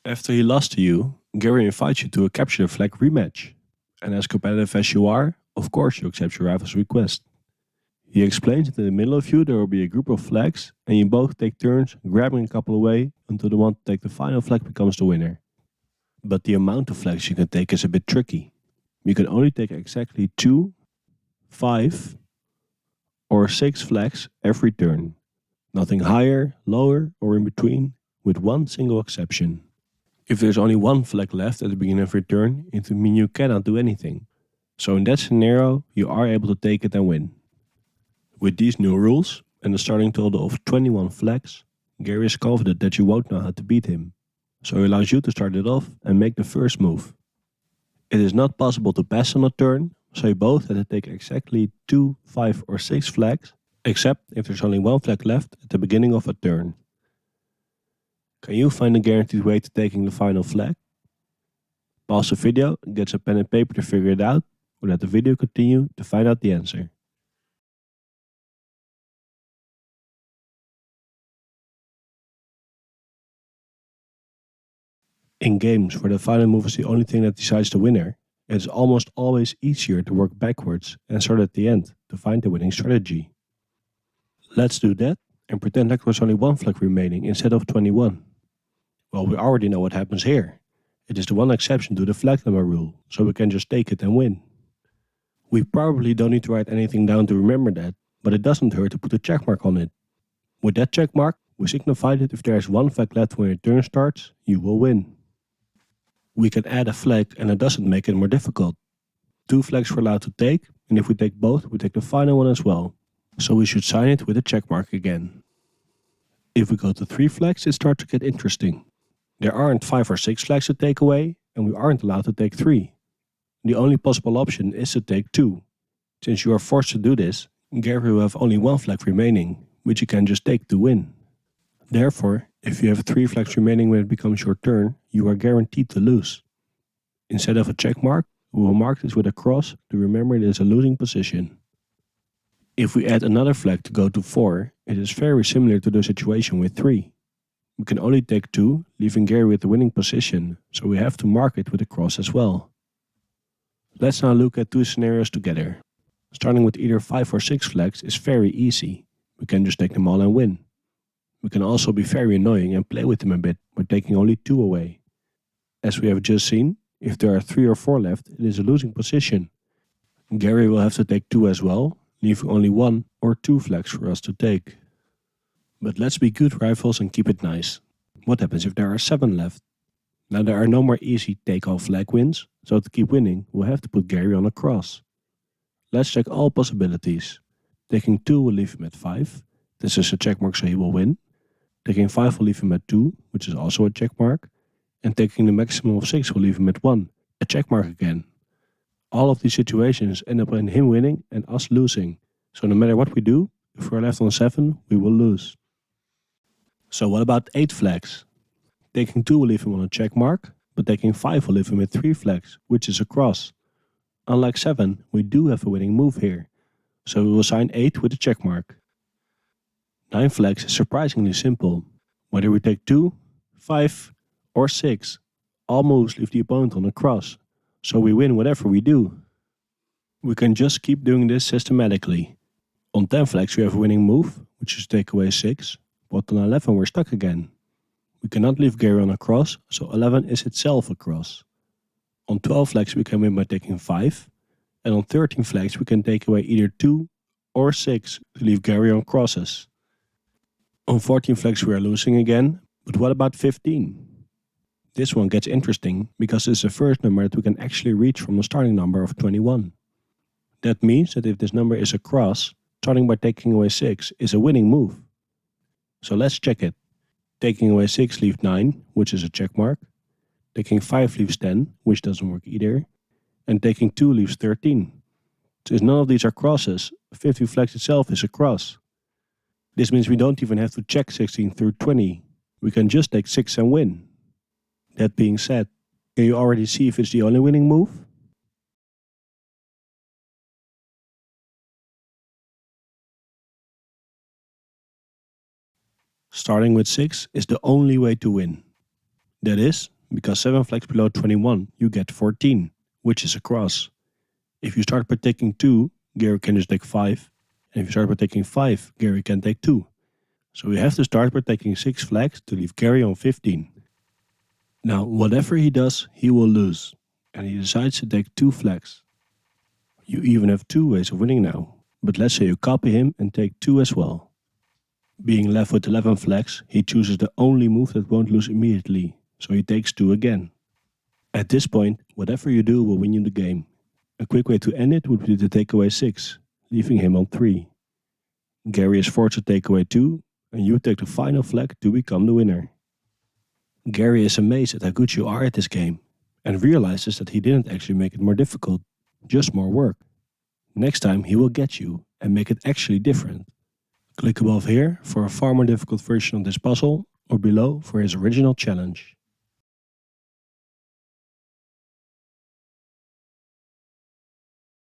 After he lost to you, Gary invites you to a capture the flag rematch. And as competitive as you are, of course you accept your rival's request. He explains that in the middle of you there will be a group of flags and you both take turns grabbing a couple away until the one to take the final flag becomes the winner. But the amount of flags you can take is a bit tricky. You can only take exactly 2, 5, or 6 flags every turn. Nothing higher, lower, or in between, with one single exception. If there's only one flag left at the beginning of your turn, it will mean you cannot do anything. So in that scenario, you are able to take it and win. With these new rules, and a starting total of 21 flags, Gary is confident that you won't know how to beat him. So he allows you to start it off and make the first move. It is not possible to pass on a turn, so you both have to take exactly 2, 5 or 6 flags, except if there's only one flag left at the beginning of a turn. Can you find a guaranteed way to taking the final flag? Pause the video, get some pen and paper to figure it out, or let the video continue to find out the answer. In games where the final move is the only thing that decides the winner, it is almost always easier to work backwards and start at the end to find the winning strategy. Let's do that and pretend like there's only one flag remaining instead of 21. Well, we already know what happens here. It is the one exception to the flag number rule, so we can just take it and win. We probably don't need to write anything down to remember that, but it doesn't hurt to put a check mark on it. With that check mark, we signify that if there is one flag left when your turn starts, you will win. We can add a flag and it doesn't make it more difficult. 2 flags we're allowed to take, and if we take both, we take the final one as well. So we should sign it with a check mark again. If we go to 3 flags, it starts to get interesting. There aren't 5 or 6 flags to take away, and we aren't allowed to take 3. The only possible option is to take 2. Since you are forced to do this, Gary will have only 1 flag remaining, which you can just take to win. Therefore, if you have 3 flags remaining when it becomes your turn, you are guaranteed to lose. Instead of a check mark, we will mark this with a cross to remember it is a losing position. If we add another flag to go to 4, it is very similar to the situation with 3. We can only take 2, leaving Gary with the winning position, so we have to mark it with a cross as well. Let's now look at 2 scenarios together. Starting with either 5 or 6 flags is very easy. We can just take them all and win. We can also be very annoying and play with them a bit by taking only 2 away. As we have just seen, if there are 3 or 4 left, it is a losing position. Gary will have to take 2 as well, leaving only 1 or 2 flags for us to take. But let's be good rivals and keep it nice. What happens if there are 7 left? Now there are no more easy take-all flag wins, so to keep winning, we'll have to put Gary on a cross. Let's check all possibilities. Taking 2 will leave him at 5. This is a check mark, so he will win. Taking 5 will leave him at 2, which is also a check mark. And taking the maximum of 6 will leave him at 1, a check mark again. All of these situations end up in him winning and us losing. So no matter what we do, if we're left on 7, we will lose. So what about 8 flags? Taking 2 will leave him on a check mark, but taking 5 will leave him with 3 flags, which is a cross. Unlike 7, we do have a winning move here, so we will sign 8 with a check mark. 9 flags is surprisingly simple. Whether we take 2, 5 or 6, all moves leave the opponent on a cross, so we win whatever we do. We can just keep doing this systematically. On 10 flags we have a winning move, which is take away 6, but on 11 we're stuck again. We cannot leave Gary on a cross, so 11 is itself a cross. On 12 flags we can win by taking 5, and on 13 flags we can take away either 2 or 6 to leave Gary on crosses. On 14 flags we are losing again, but what about 15? This one gets interesting because it's the first number that we can actually reach from the starting number of 21. That means that if this number is a cross, starting by taking away 6 is a winning move. So let's check it. Taking away 6 leaves 9, which is a check mark. Taking 5 leaves 10, which doesn't work either. And taking 2 leaves 13. Since none of these are crosses, 15 flags itself is a cross. This means we don't even have to check 16 through 20. We can just take 6 and win. That being said, can you already see if it's the only winning move? Starting with 6 is the only way to win. That is, because 7 flags below 21 you get 14, which is a cross. If you start by taking 2, Gary can just take 5, and if you start by taking 5, Gary can take 2. So you have to start by taking 6 flags to leave Gary on 15. Now, whatever he does, he will lose, and he decides to take 2 flags. You even have 2 ways of winning now, but let's say you copy him and take 2 as well. Being left with 11 flags, he chooses the only move that won't lose immediately, so he takes 2 again. At this point, whatever you do will win you the game. A quick way to end it would be to take away 6, leaving him on 3. Gary is forced to take away 2, and you take the final flag to become the winner. Gary is amazed at how good you are at this game, and realizes that he didn't actually make it more difficult, just more work. Next time he will get you and make it actually different. Click above here for a far more difficult version of this puzzle, or below for his original challenge.